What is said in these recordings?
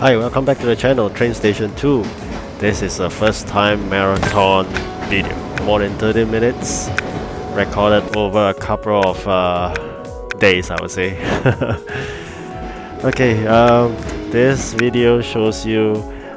Hi, welcome back to the channel, Train Station 2. This is a first time marathon video, more than 30 minutes, recorded over a couple of days, I would say. Okay, this video shows you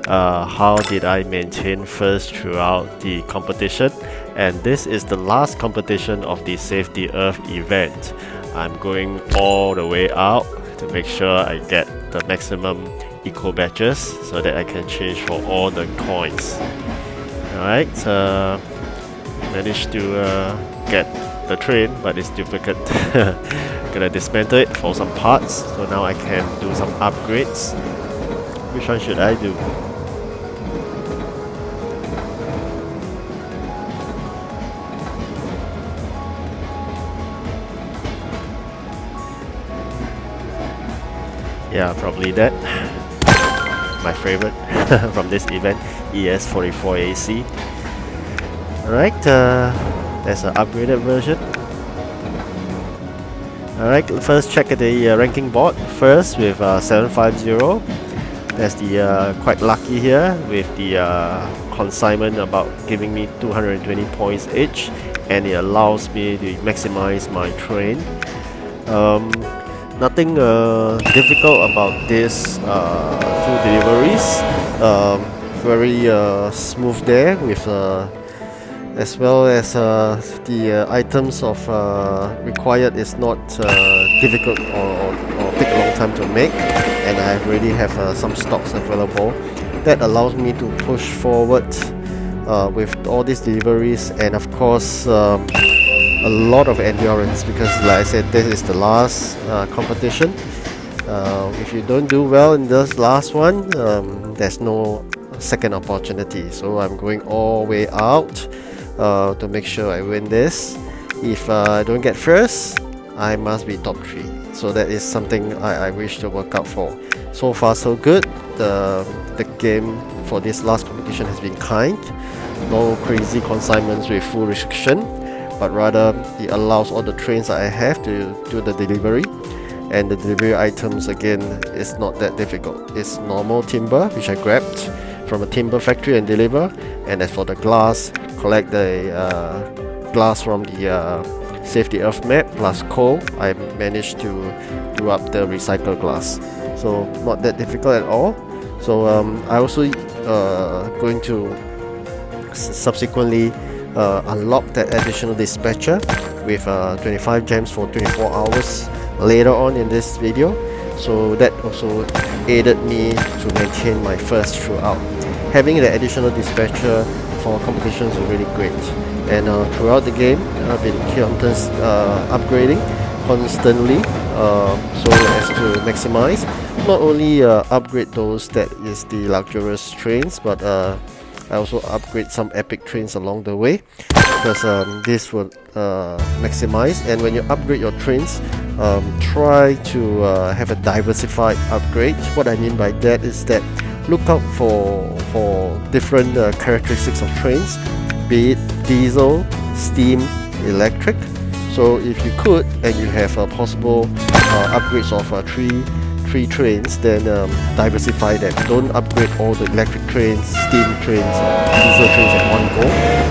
how did I maintain first throughout the competition, and this is the last competition of the Save the Earth event. I'm going all the way out to make sure I get the maximum eco badges so that I can change for all the coins. Alright, managed to get the train, but it's duplicate. Gonna dismantle it for some parts, so now I can do some upgrades. Which one should I do? Yeah, probably that. My favorite from this event, ES44AC. Alright, there's an upgraded version. Alright, first check the ranking board. First with 750. That's the quite lucky here with the consignment about giving me 220 points each, and it allows me to maximize my train. Nothing difficult about this two deliveries. Very smooth there, with as well as the items of required is not difficult or take a long time to make, and I already have some stocks available. That allows me to push forward with all these deliveries, and of course a lot of endurance, because like I said, this is the last competition. If you don't do well in this last one, there's no second opportunity, so I'm going all the way out to make sure I win this. If I don't get first, I must be top 3, so that is something I wish to work out for. So far so good. The game for this last competition has been kind. No crazy consignments with full restriction, but rather it allows all the trains that I have to do the delivery, and the delivery items again is not that difficult. It's normal timber, which I grabbed from a timber factory and deliver, and as for the glass, collect the glass from the Save the Earth map plus coal. I managed to do up the recycled glass, so not that difficult at all. So I also going to subsequently unlock that additional dispatcher with 25 gems for 24 hours later on in this video, so that also aided me to maintain my first throughout. Having the additional dispatcher for competitions is really great, and throughout the game I've been upgrading constantly so as to maximize, not only upgrade those that is the luxurious trains, but I also upgrade some epic trains along the way, because this will maximize. And when you upgrade your trains, try to have a diversified upgrade. What I mean by that is that look out for different characteristics of trains, be it diesel, steam, electric. So if you could, and you have possible upgrades of three trains, then diversify them. Don't upgrade all the electric trains, steam trains, diesel trains at one go,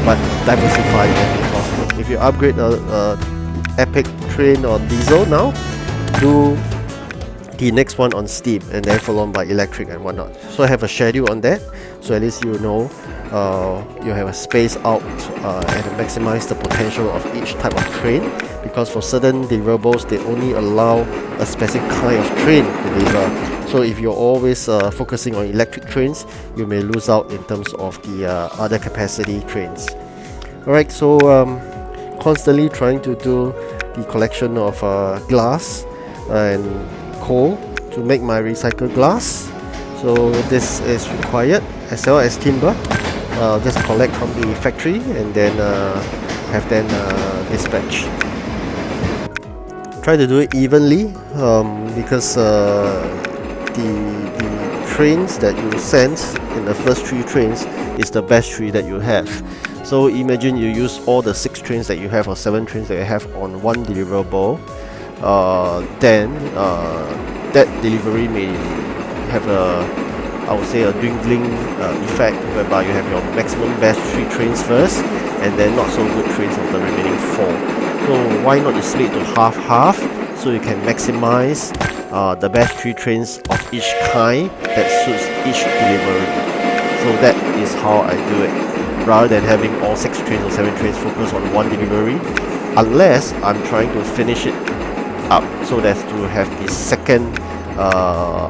but diversify them if possible. If you upgrade a epic train on diesel now, do the next one on steam, and then followed by electric and whatnot. So I have a schedule on that, so at least you know you have a space out and maximize the potential of each type of train, because for certain deliverables they only allow a specific kind of train to deliver. So if you're always focusing on electric trains, you may lose out in terms of the other capacity trains. Alright, so constantly trying to do the collection of glass and coal to make my recycled glass. So this is required, as well as timber. Just collect from the factory and then have them dispatch. Try to do it evenly, because the trains that you send in the first 3 trains is the best 3 that you have. So imagine you use all the 6 trains that you have, or 7 trains that you have on one deliverable, then that delivery may have a I would say, a dwindling effect, whereby you have your maximum best 3 trains first, and then not so good trains of the remaining 4. So why not you split to half-half, so you can maximize the best 3 trains of each kind that suits each delivery. So that is how I do it, rather than having all 6 trains or 7 trains focus on one delivery, unless I'm trying to finish it up so that's to have the second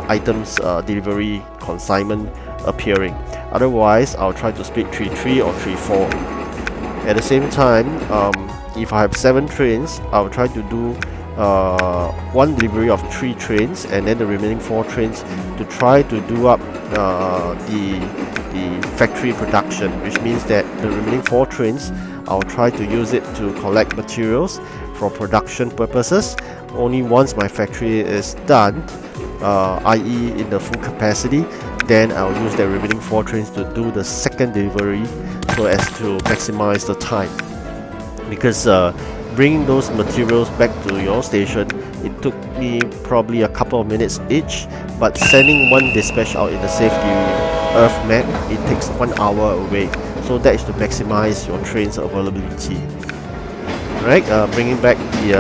items delivery consignment appearing. Otherwise, I'll try to split 3-3 or 3-4. At the same time, if I have 7 trains, I'll try to do one delivery of 3 trains, and then the remaining 4 trains to try to do up the factory production, which means that the remaining 4 trains I'll try to use it to collect materials for production purposes. Only once my factory is done, i.e. in the full capacity, then I'll use the remaining 4 trains to do the second delivery so as to maximize the time. Because bringing those materials back to your station, it took me probably a couple of minutes each, but sending one dispatch out in the SaveTheEarth map, it takes 1 hour away. So that is to maximize your train's availability. Alright, bringing back the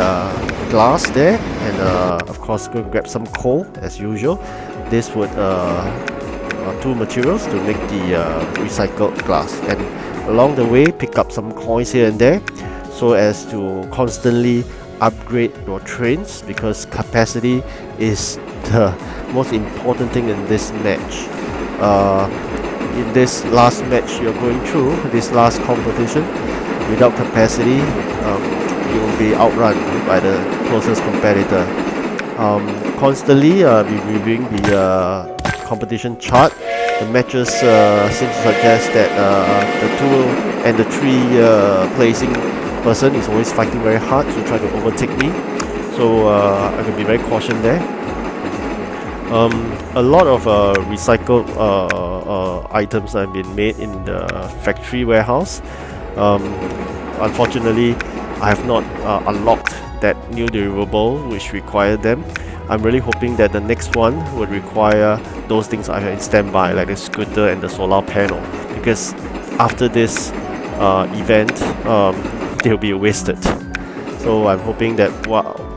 glass there, and of course go grab some coal as usual. This would 2 materials to make the recycled glass, and along the way pick up some coins here and there so as to constantly upgrade your trains, because capacity is the most important thing in this match. In this last match you're going through, this last competition, without capacity, you will be outrun by the closest competitor. Constantly be reviewing the competition chart. The matches seem to suggest that the 2 and the 3 placing person is always fighting very hard to try to overtake me. So I can be very cautious there. A lot of recycled items have been made in the factory warehouse. Unfortunately, I have not unlocked that new deliverable which required them. I'm really hoping that the next one would require those things I have in standby, like the scooter and the solar panel, because after this event, they'll be wasted. So I'm hoping that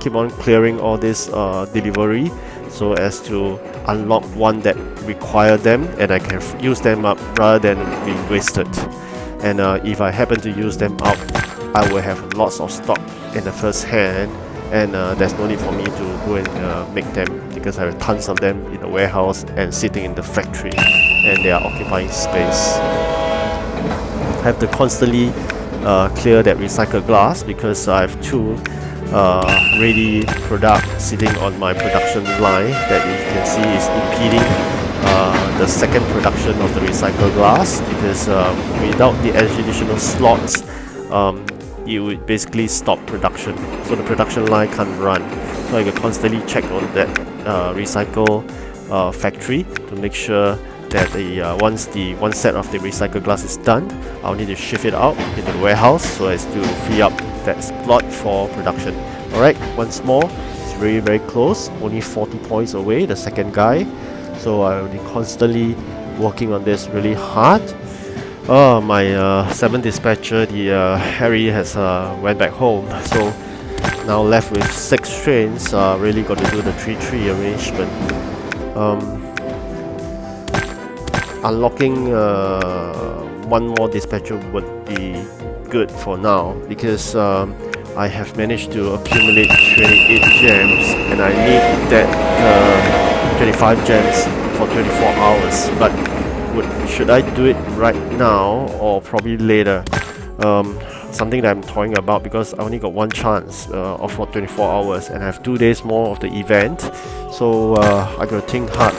keep on clearing all this delivery so as to unlock one that require them, and I can use them up rather than being wasted. And if I happen to use them up, I will have lots of stock in the first hand, and there's no need for me to go and make them, because I have tons of them in the warehouse and sitting in the factory, and they are occupying space. I have to constantly clear that recycled glass, because I have 2 ready product sitting on my production line that you can see is impeding the second production of the recycled glass, because without the additional slots, it would basically stop production, so the production line can't run. So I can constantly check on that recycle factory to make sure that once the one set of the recycled glass is done, I'll need to shift it out into the warehouse so as to free up that slot for production. Alright, once more, it's very very close, only 40 points away, the second guy. So I'll be constantly working on this really hard. My 7th dispatcher, the Harry, has went back home, so now left with 6 trains. Really got to do the 3-3 arrangement. Unlocking one more dispatcher would be good for now, because I have managed to accumulate 28 gems, and I need that 25 gems for 24 hours. But should I do it right now or probably later? Something that I'm toying about, because I only got 1 chance for 24 hours, and I have 2 days more of the event. So I gotta think hard,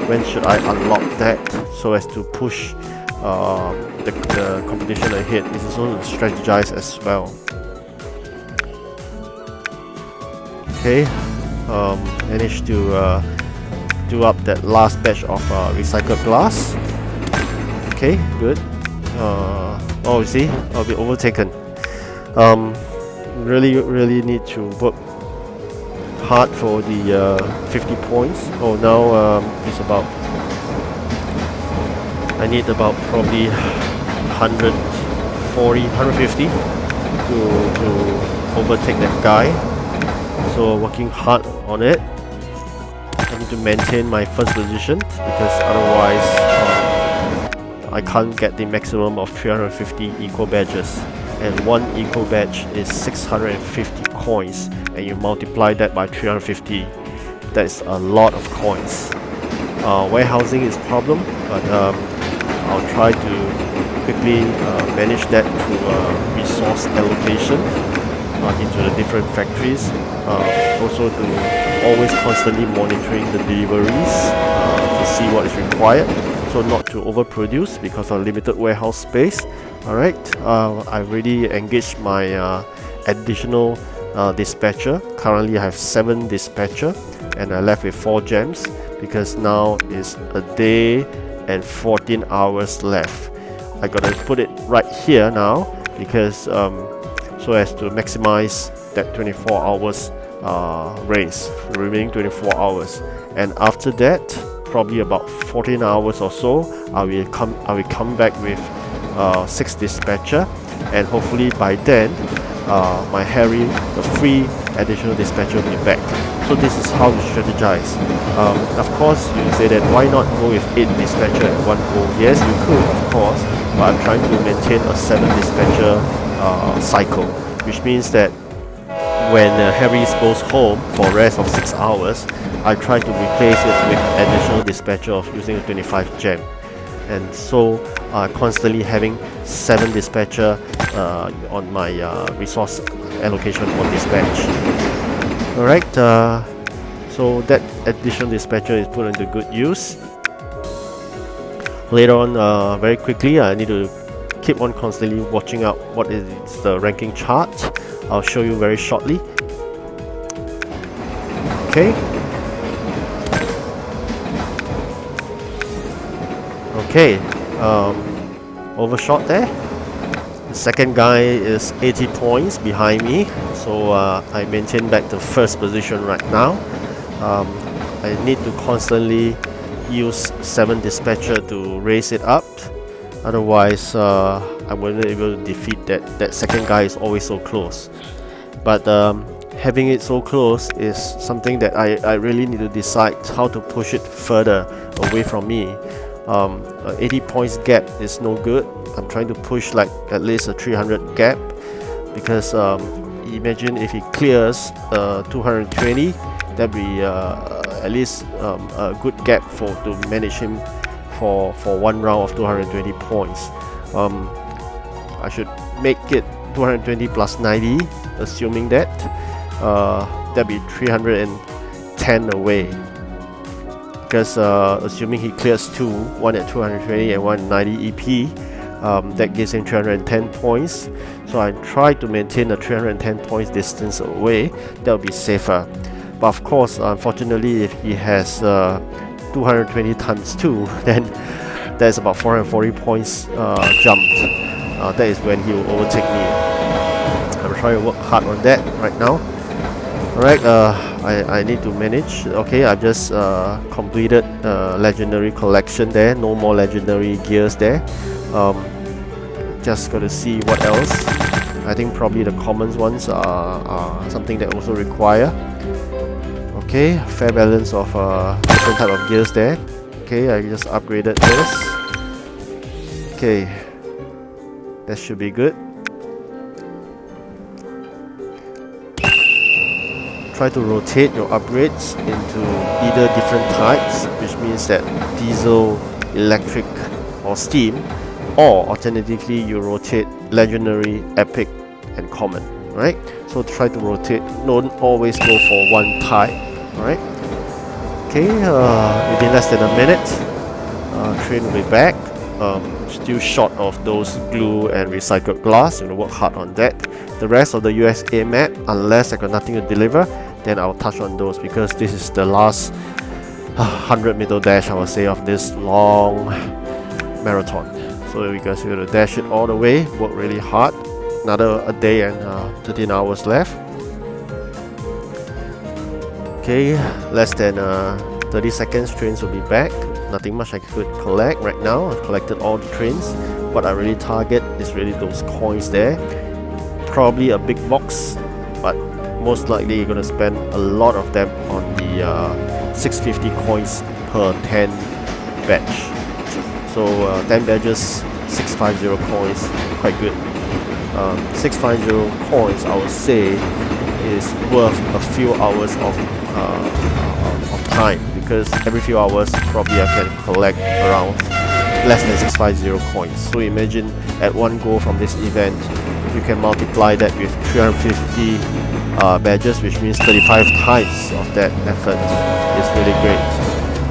when should I unlock that so as to push the competition ahead. It's also to strategize as well. Okay, managed to do up that last batch of recycled glass. Okay, good. Oh, you see, I'll be overtaken. Really need to work hard for the 50 points. Oh, now it's about I need about probably 140, 150 to overtake that guy. So working hard on it. I need to maintain my first position because otherwise I can't get the maximum of 350 eco badges, and one eco badge is 650 coins, and you multiply that by 350, that's a lot of coins. Warehousing is a problem, but I'll try to quickly manage that through resource allocation into the different factories. Also to always constantly monitoring the deliveries to see what is required, so not to overproduce because of limited warehouse space. Alright, I already engaged my additional dispatcher. Currently I have 7 dispatcher and I left with 4 gems because now is a day and 14 hours left. I gotta put it right here now because so as to maximize that 24 hours race, the remaining 24 hours, and after that probably about 14 hours or so I will come back with 6 dispatcher, and hopefully by then my Harry, the free additional dispatcher, will be back. So this is how you strategize. Of course you say that why not go with 8 dispatcher at one go. Yes, you could, of course, but I'm trying to maintain a 7 dispatcher cycle, which means that when Harry goes home for a rest of 6 hours, I try to replace it with additional dispatcher of using a 25 gem, and so constantly having 7 dispatcher on my resource allocation for dispatch. Alright, so that additional dispatcher is put into good use. Later on, very quickly, I need to keep on constantly watching out what is the ranking chart. I'll show you very shortly. Okay. Okay, overshot there. The second guy is 80 points behind me, so I maintain back the first position right now. I need to constantly use 7 dispatcher to raise it up, otherwise I wouldn't be able to defeat that second guy. Is always so close, but having it so close is something that I really need to decide how to push it further away from me. 80 points gap is no good. I'm trying to push like at least a 300 gap, because imagine if he clears 220, that'd be at least a good gap to manage him for one round of 220 points. I should make it 220 plus 90, assuming that that'd be 310 away, because assuming he clears 2, one at 220 and one 90 EP, that gives him 310 points. So I try to maintain a 310 points distance away. That would be safer. But of course, unfortunately, if he has 220 times 2, then that's about 440 points jumped. That is when he will overtake me. I'm trying to work hard on that right now. Alright, I need to manage. Okay, I just completed legendary collection there. No more legendary gears there. Just gotta see what else. I think probably the common ones are something that also require. Okay, fair balance of different type of gears there. Okay, I just upgraded this. Okay, that should be good. Try to rotate your upgrades into either different types, which means that diesel, electric, or steam, or alternatively you rotate legendary, epic, and common, right? So try to rotate, don't always go for one type. Alright. Okay, within less than a minute, train will be back. Still short of those glue and recycled glass. I'm gonna work hard on that. The rest of the USA map, unless I got nothing to deliver, then I'll touch on those, because this is the last 100 meter dash, I would say, of this long marathon. So you guys are gonna dash it all the way, work really hard. Another a day and 13 hours left. Okay, less than 30 seconds, trains will be back. nothing much I could collect right now. I've collected all the trains. What I really target is really those coins there. Probably a big box, but most likely you're gonna spend a lot of them on the 650 coins per 10 badge. So 10 badges, 650 coins, quite good. 650 coins, I would say, is worth a few hours of time, because every few hours probably I can collect around less than 650 coins. So imagine at one go from this event, you can multiply that with 350 badges, which means 35 times of that effort. Is really great.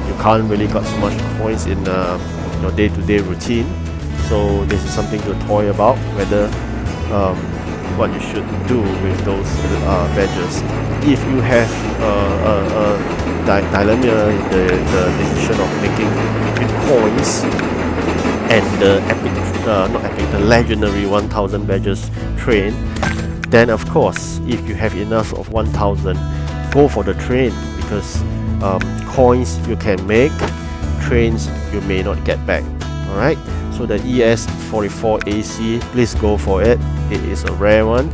You can't really got so much coins in your day-to-day routine, so this is something to toy about, whether what you should do with those badges. If you have a dilemma in the decision of making between coins and the the legendary 1000 badges train, then of course, if you have enough of 1000, go for the train, because coins you can make, trains you may not get back. Alright, so the ES44AC, please go for it. It is a rare one,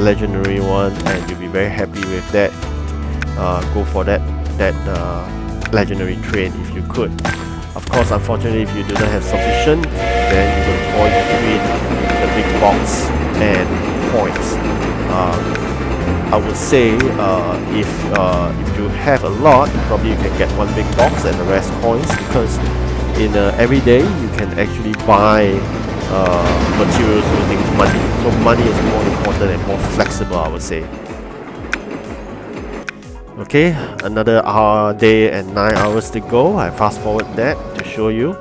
legendary one, and you'll be very happy with that. Go for that legendary train if you could. Of course, unfortunately, if you do not have sufficient, then you will toy between the big box and coins. I would say if you have a lot, probably you can get one big box and the rest coins, because in every day you can actually buy materials using money. So money is more important and more flexible, I would say. Okay, another day and 9 hours to go. I fast forward that to show you.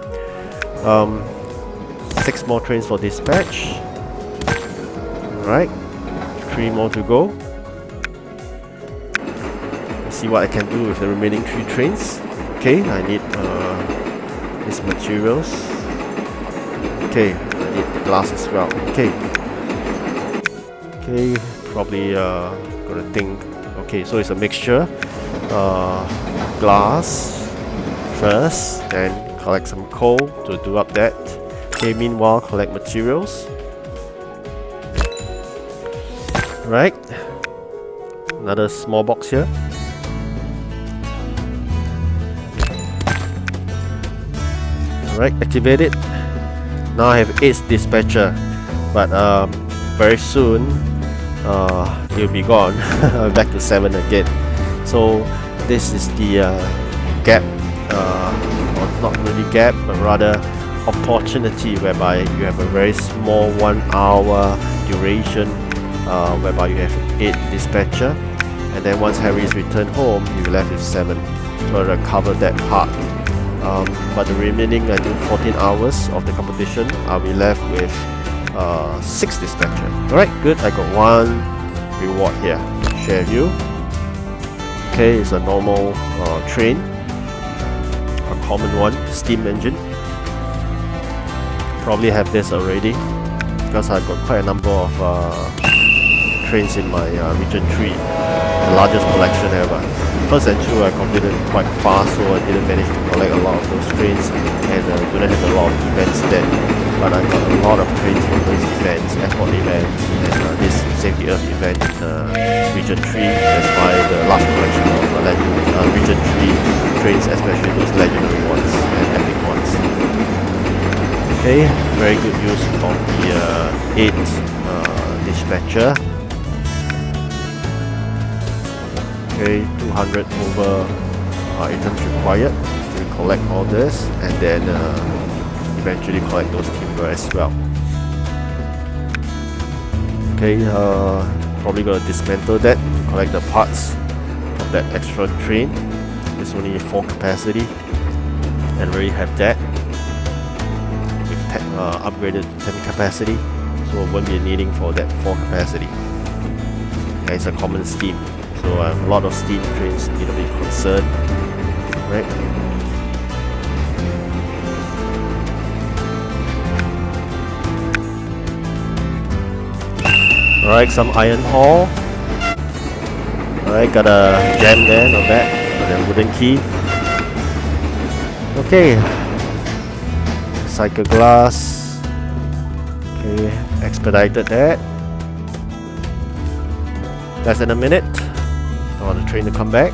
6 more trains for dispatch. Alright, 3 more to go. Let's see what I can do with the remaining 3 trains. Okay, I need these materials. Okay, I need the glass as well. Okay, probably gonna think. Okay, so it's a mixture. Glass first, then collect some coal to do up that. Okay, meanwhile collect materials. Right, another small box here. Alright, activate it. Now I have 8 dispatcher, but very soon it'll be gone. Back to 7 again. So this is the gap, or not really gap, but rather opportunity, whereby you have a very small 1 hour duration, whereby you have 8 dispatcher, and then once Harry is returned home, you're left with 7. So I'll cover that part. But the remaining, I think, 14 hours of the competition, I'll be left with 6 dispatcher. Alright, good. I got 1 reward here. Share view. Okay, it's a normal train, a common one, steam engine. Probably have this already, because I've got quite a number of trains in my region 3, the largest collection ever. First and 2 I completed quite fast, so I didn't manage to collect a lot of those trains, and do not have a lot of events then. But I got a lot of trains from those events, airport events, and this SaveTheEarth event in region 3. That's why the large collection of region 3 trains, especially those legendary ones and epic ones. Okay, very good use of the 8 dispatcher. Okay, 200 over items required. We collect all this, and then eventually collect those timber as well. Okay, probably gonna dismantle that, collect the parts of that extra train. It's only 4 capacity, and already have that. We've upgraded to 10 capacity, so it won't be needing for that 4 capacity. And it's a common steam. So I have a lot of steam trains, need to be concerned, right? Alright, some iron ore. Alright, got a gem there, not bad. And then wooden key. Okay, recycle glass. Okay, expedited that. Less than a minute. I want the train to come back.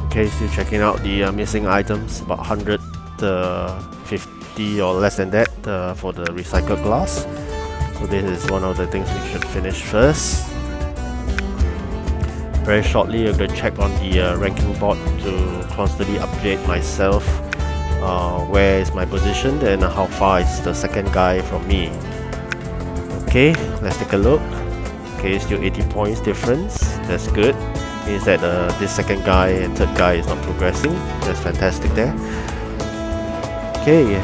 Okay, still checking out the missing items, about 150 or less than that for the recycled glass. So this is one of the things we should finish first. Very shortly, I'm going to check on the ranking board to constantly update myself. Where is my position and how far is the second guy from me. Okay, let's take a look. Okay, still 80 points difference. That's good. Means that this second guy and third guy is not progressing. That's fantastic there. Okay.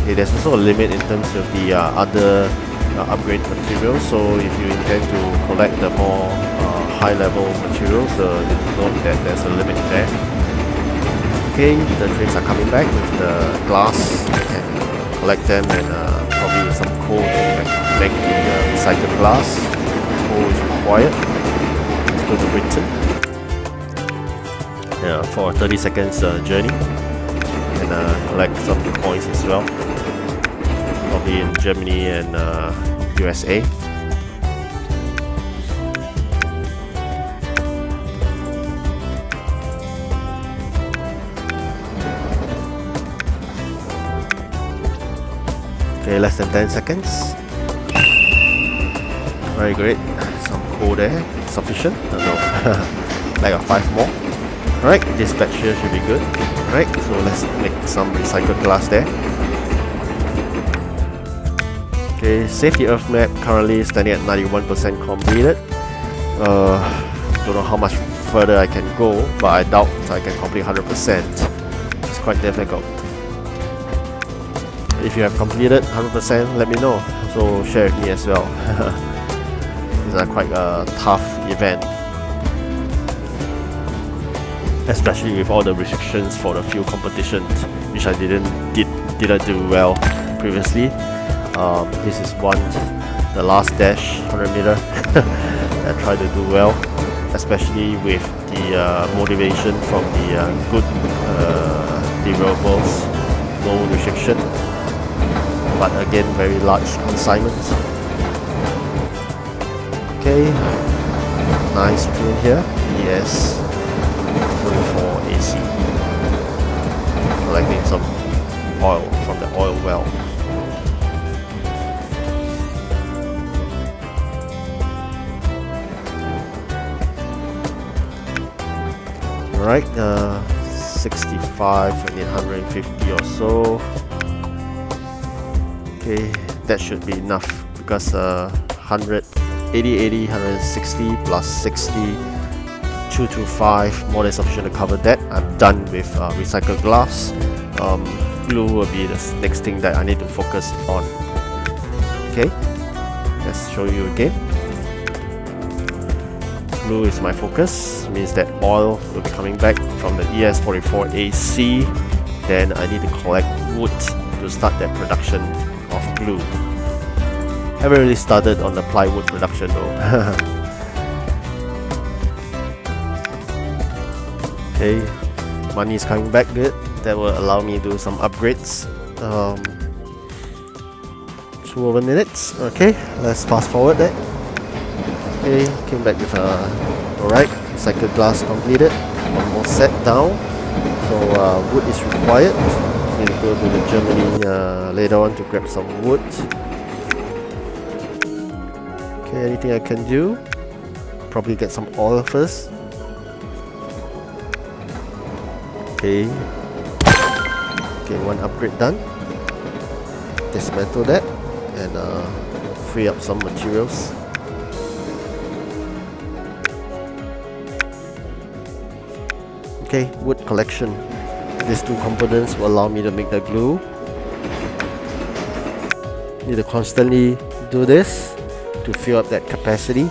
Okay, there's also a limit in terms of the other upgrade materials. So if you intend to collect the more high level materials, note that there's a limit there. Okay, the trains are coming back with the glass. I can collect them and probably with some coal to make the recycled glass. Coal is required. Let's go to Britain. Yeah, for a 30 seconds journey. And collect some coins as well. Probably in Germany and USA. Okay, less than 10 seconds. Very great. Some coal there. Sufficient? No. Like a 5 more. Alright, this batch here should be good. Alright, so let's make some recycled glass there. Okay, Save the Earth map currently standing at 91% completed. Don't know how much further I can go, but I doubt I can complete 100%. It's quite difficult. If you have completed 100%, let me know. So share with me as well. It's quite a tough event, especially with all the restrictions for the few competitions, which I didn't do well previously. This is the last dash, 100 meter. I tried to do well, especially with the motivation from the good deliverables, no restriction. But again, very large consignments. Okay, nice train here. Yes, 44 AC. Collecting some oil from the oil well. Alright, 65 and 850 or so. Okay, that should be enough because 80, 160 plus 60, 225, more than sufficient to cover that. I'm done with recycled glass. Glue will be the next thing that I need to focus on. Okay, let's show you again. Glue is my focus, means that oil will be coming back from the ES44AC. Then I need to collect wood to start that production of glue. Haven't really started on the plywood production though. Okay, money is coming back good. That will allow me to do some upgrades. 2 over minutes. Okay, let's fast forward that. Okay, came back with alright, recycled glass completed. One more set down. So wood is required. Need to go to the Germany later on to grab some wood. Okay, anything I can do? Probably get some oil first. Okay. Okay, one upgrade done. Dismantle that and free up some materials. Okay, wood collection. These two components will allow me to make the glue. Need to constantly do this to fill up that capacity.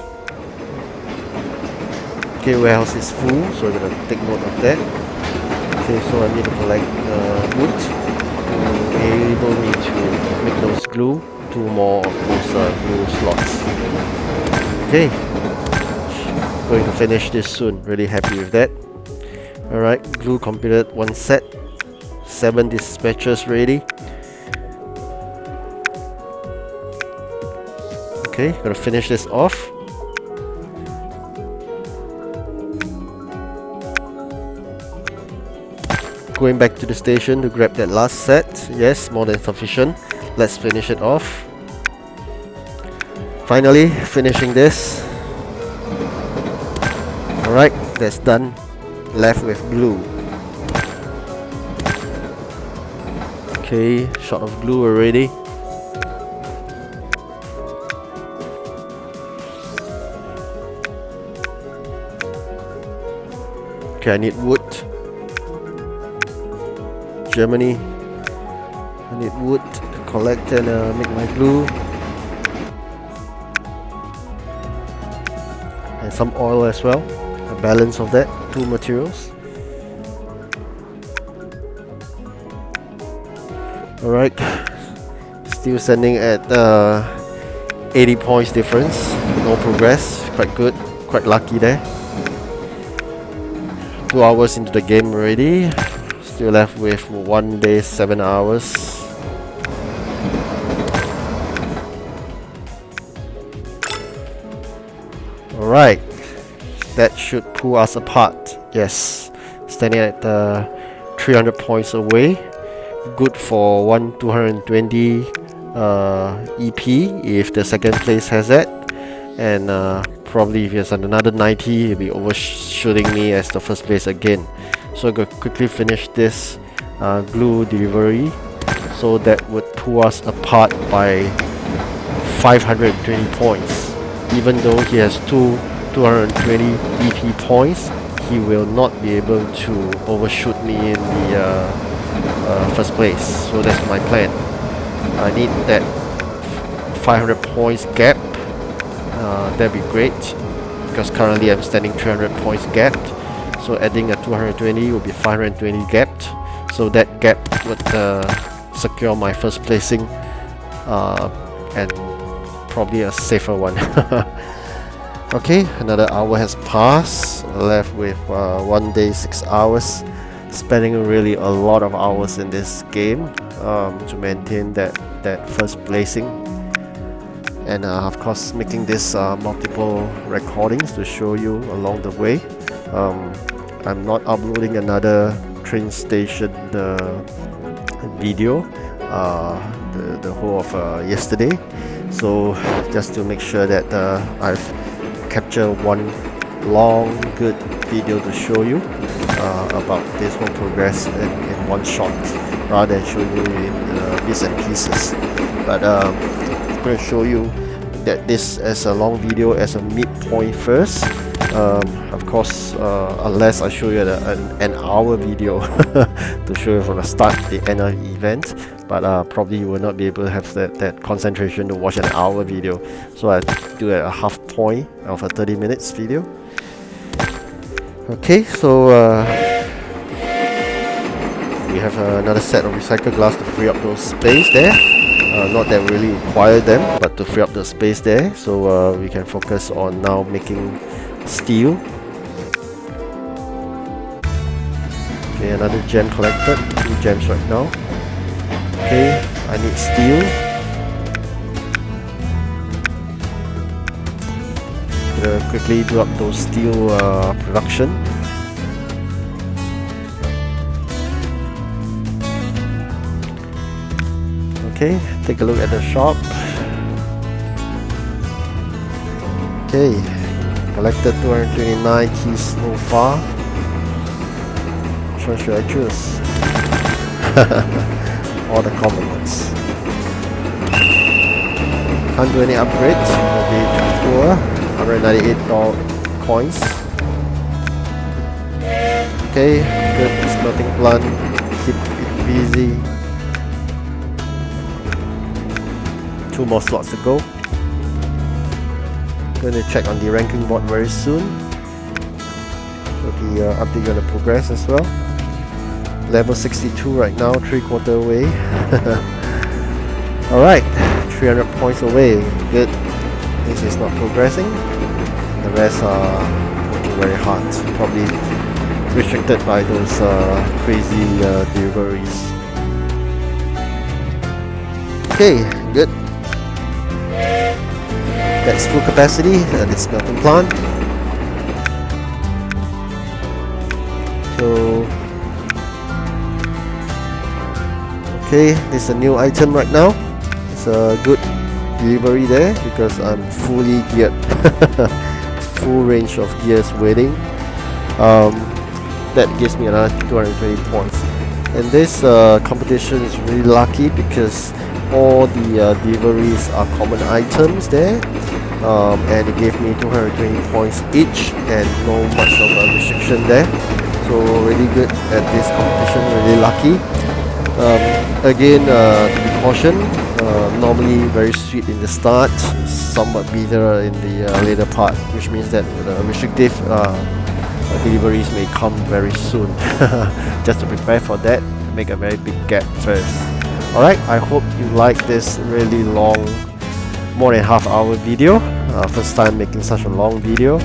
Okay, warehouse is full, so we're gonna take note of that. Okay, so I need to collect wood to enable me to make those glue to 2 more of those glue slots. Okay, going to finish this soon. Really happy with that. Alright, glue completed 1 set. 7 dispatches ready. Okay, gonna finish this off. Going back to the station to grab that last set. Yes, more than sufficient. Let's finish it off. Finally, finishing this. Alright, that's done. Left with glue. Okay, shot of glue already. Okay, I need wood. Germany. I need wood to collect and make my glue. And some oil as well. A balance of that, 2 materials. Alright, still standing at 80 points difference. No progress, quite good, quite lucky there. 2 hours into the game already. Still left with 1 day, 7 hours. Alright, that should pull us apart. Yes, standing at 300 points away. Good for 220 EP if the second place has that. And probably if he has another 90, he'll be overshooting me as the first place again. So I'm going to quickly finish this glue delivery. So that would pull us apart by 520 points. Even though he has 220 EP points, he will not be able to overshoot me in the first place. So that's my plan. I need that 500 points gap. That'd be great, because currently I'm standing 300 points gapped. So adding a 220 will be 520 gapped. So that gap would secure my first placing, and probably a safer one. Okay, another hour has passed. Left with 1 day, 6 hours. Spending really a lot of hours in this game to maintain that first placing. And of course making this multiple recordings to show you along the way. I'm not uploading another train station video the whole of yesterday, so just to make sure that I've captured one long good video to show you about this whole progress in one shot, rather than showing you in bits and pieces. But I'm going to show you that this as a long video as a midpoint first. Of course, unless I show you an hour video to show you from the start to the end of the event, but probably you will not be able to have that concentration to watch an hour video. So I do a half point of a 30 minutes video. Okay, so we have another set of recycled glass to free up those space there. Not that we really require them, but to free up the space there, so we can focus on now making steel. Okay, another gem collected, 2 gems right now. Okay, I need steel. Gonna quickly do up those steel production. Okay, take a look at the shop. Okay, collected 229 keys so far. Which one should I choose? All the common ones. Can't do any upgrades, will be too poor. $198 coins. Okay, good smelting plant, keep it busy. 2 more slots to go. Going to check on the ranking board very soon. So the update going to progress as well. Level 62 right now, 3/4 away. Alright, 300 points away. Good. This is not progressing. The rest are working very hard. Probably restricted by those crazy deliveries. Okay, good. That's full capacity at this smelting plant. So, okay, this is a new item right now. It's a good delivery there because I'm fully geared. Full range of gears waiting. That gives me another 220 points. And this competition is really lucky because all the deliveries are common items there, and it gave me 220 points each and no much of a restriction there. So really good at this competition, really lucky. Again, to be cautioned, normally very sweet in the start, somewhat bitter in the later part, which means that the restrictive deliveries may come very soon. Just to prepare for that, make a very big gap first. Alright, I hope you like this really long, more than half-hour video. First time making such a long video,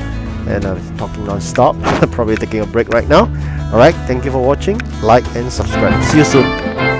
and I'm talking non-stop. Probably taking a break right now. Alright, thank you for watching. Like and subscribe. See you soon.